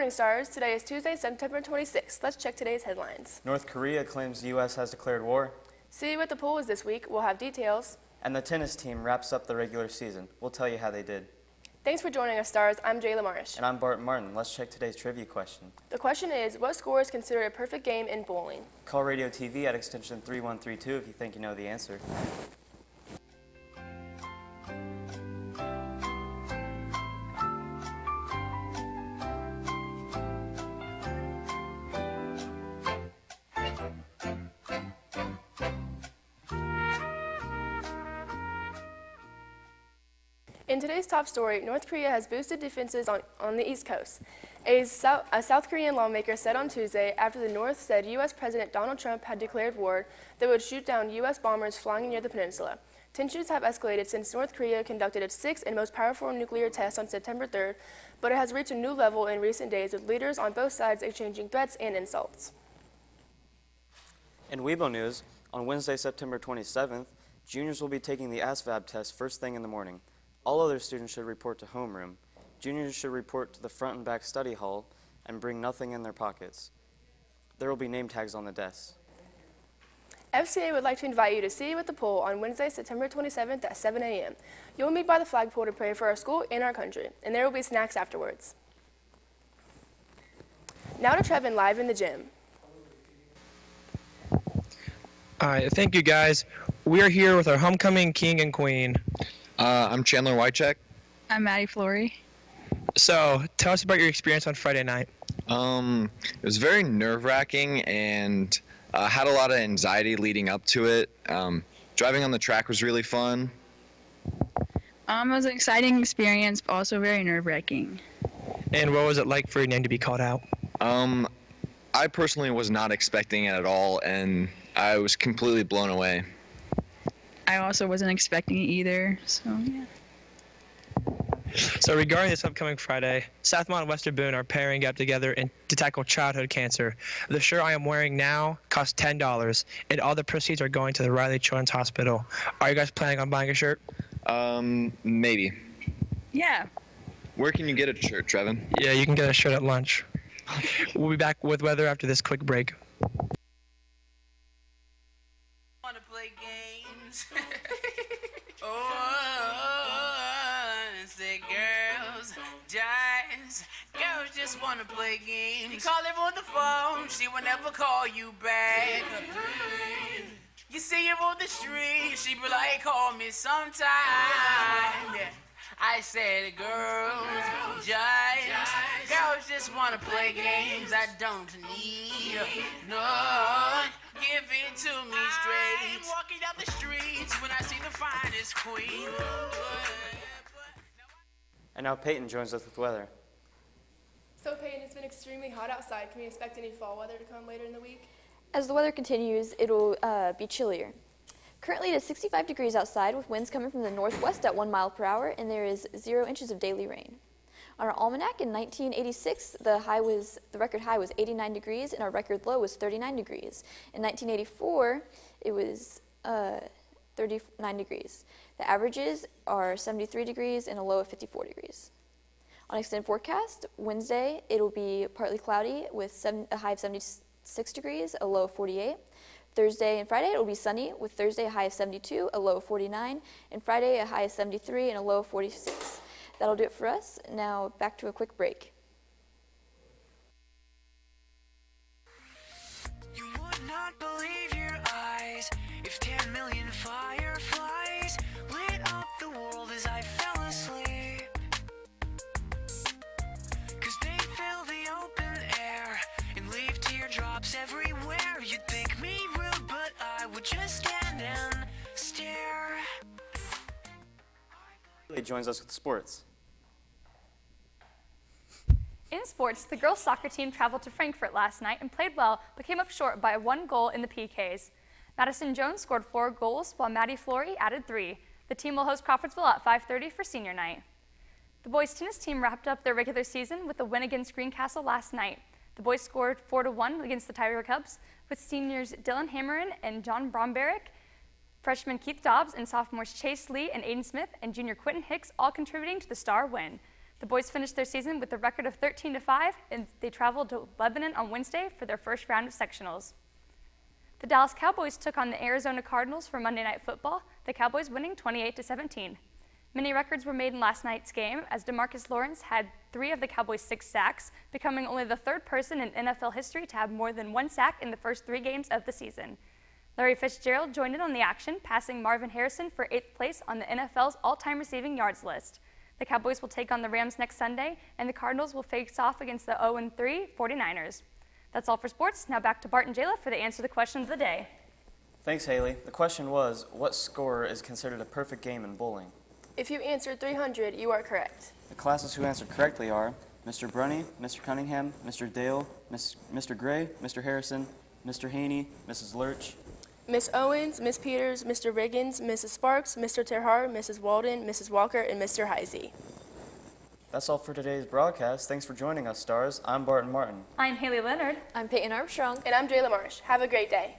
morning, Stars. Today is Tuesday, September 26th. Let's check today's headlines. North Korea claims the U.S. has declared war. See what the poll is this week. We'll have details. And the tennis team wraps up the regular season. We'll tell you how they did. Thanks for joining us, Stars. I'm Jayla Marsh. And I'm Bart Martin. Let's check today's trivia question. The question is, what score is considered a perfect game in bowling? Call Radio TV at extension 3132 if you think you know the answer. In today's top story, North Korea has boosted defenses on the East Coast. A South Korean lawmaker said on Tuesday, after the North said U.S. President Donald Trump had declared war, they would shoot down U.S. bombers flying near the peninsula. Tensions have escalated since North Korea conducted its sixth and most powerful nuclear test on September 3rd, but it has reached a new level in recent days with leaders on both sides exchanging threats and insults. In Weibo news, on Wednesday, September 27th, juniors will be taking the ASVAB test first thing in the morning. All other students should report to homeroom. Juniors should report to the front and back study hall and bring nothing in their pockets. There will be name tags on the desks. FCA would like to invite you to see with the poll on Wednesday, September 27th at 7 a.m. You'll meet by the flagpole to pray for our school and our country, and there will be snacks afterwards. Now to Trevin live in the gym. All right, thank you guys. We are here with our homecoming king and queen. I'm Chandler Wycheck. I'm Maddie Flory. So, tell us about your experience on Friday night. It was very nerve-wracking and had a lot of anxiety leading up to it. Driving on the track was really fun. It was an exciting experience, but also very nerve-wracking. And what was it like for your name to be called out? I personally was not expecting it at all, and I was completely blown away. I also wasn't expecting it either, so yeah. So regarding this upcoming Friday, Southmont and Western Boone are pairing up together to tackle childhood cancer. The shirt I am wearing now costs $10, and all the proceeds are going to the Riley Children's Hospital. Are you guys planning on buying a shirt? Maybe. Yeah. Where can you get a shirt, Trevin? Yeah, you can get a shirt at lunch. We'll be back with weather after this quick break. Want to play games? Oh, say girls, girls just want to play games. You call her on the phone, she will never call you back. You see her on the street, she be like, call me sometime. I said girls just want to play games. I don't need no. Give it to me straight. I'm walking down the streets when I see the finest queen. And now Peyton joins us with weather. So Peyton, it's been extremely hot outside. Can we expect any fall weather to come later in the week? As the weather continues, it'll be chillier. Currently it is 65 degrees outside with winds coming from the northwest at 1 mile per hour, and there is 0 inches of daily rain. On our almanac in 1986, the record high was 89 degrees and our record low was 39 degrees. In 1984, it was 39 degrees. The averages are 73 degrees and a low of 54 degrees. On extended forecast, Wednesday, it'll be partly cloudy with a high of 76 degrees, a low of 48. Thursday and Friday, it will be sunny with Thursday a high of 72, a low of 49, and Friday a high of 73 and a low of 46. That'll do it for us. Now back to a quick break. You would not believe your eyes if 10 million fireflies lit up the world as I fell asleep. 'Cause they fill the open air and leave teardrops everywhere. You'd think me rude, but I would just stand and stare. He joins us with sports. In sports, the girls' soccer team traveled to Frankfurt last night and played well, but came up short by 1 goal in the PKs. Madison Jones scored 4 goals, while Maddie Flory added 3. The team will host Crawfordsville at 5:30 for senior night. The boys' tennis team wrapped up their regular season with a win against Greencastle last night. The boys scored 4-1 against the Tiger Cubs, with seniors Dylan Hammerin and John Bromberrick, freshmen Keith Dobbs and sophomores Chase Lee and Aiden Smith, and junior Quentin Hicks all contributing to the Star win. The boys finished their season with a record of 13-5, and they traveled to Lebanon on Wednesday for their first round of sectionals. The Dallas Cowboys took on the Arizona Cardinals for Monday Night Football, the Cowboys winning 28-17. Many records were made in last night's game as DeMarcus Lawrence had 3 of the Cowboys' 6 sacks, becoming only the 3rd person in NFL history to have more than 1 sack in the first 3 games of the season. Larry Fitzgerald joined in on the action, passing Marvin Harrison for 8th place on the NFL's all-time receiving yards list. The Cowboys will take on the Rams next Sunday, and the Cardinals will face off against the 0-3 49ers. That's all for sports. Now back to Bart and Jayla for the answer to the question of the day. Thanks, Haley. The question was, what score is considered a perfect game in bowling? If you answered 300, you are correct. The classes who answered correctly are Mr. Brunny, Mr. Cunningham, Mr. Dale, Mr. Gray, Mr. Harrison, Mr. Haney, Mrs. Lurch, Miss Owens, Miss Peters, Mr. Riggins, Mrs. Sparks, Mr. Terhar, Mrs. Walden, Mrs. Walker, and Mr. Heisey. That's all for today's broadcast. Thanks for joining us, Stars. I'm Barton Martin. I'm Haley Leonard. I'm Peyton Armstrong. And I'm Jayla Marsh. Have a great day.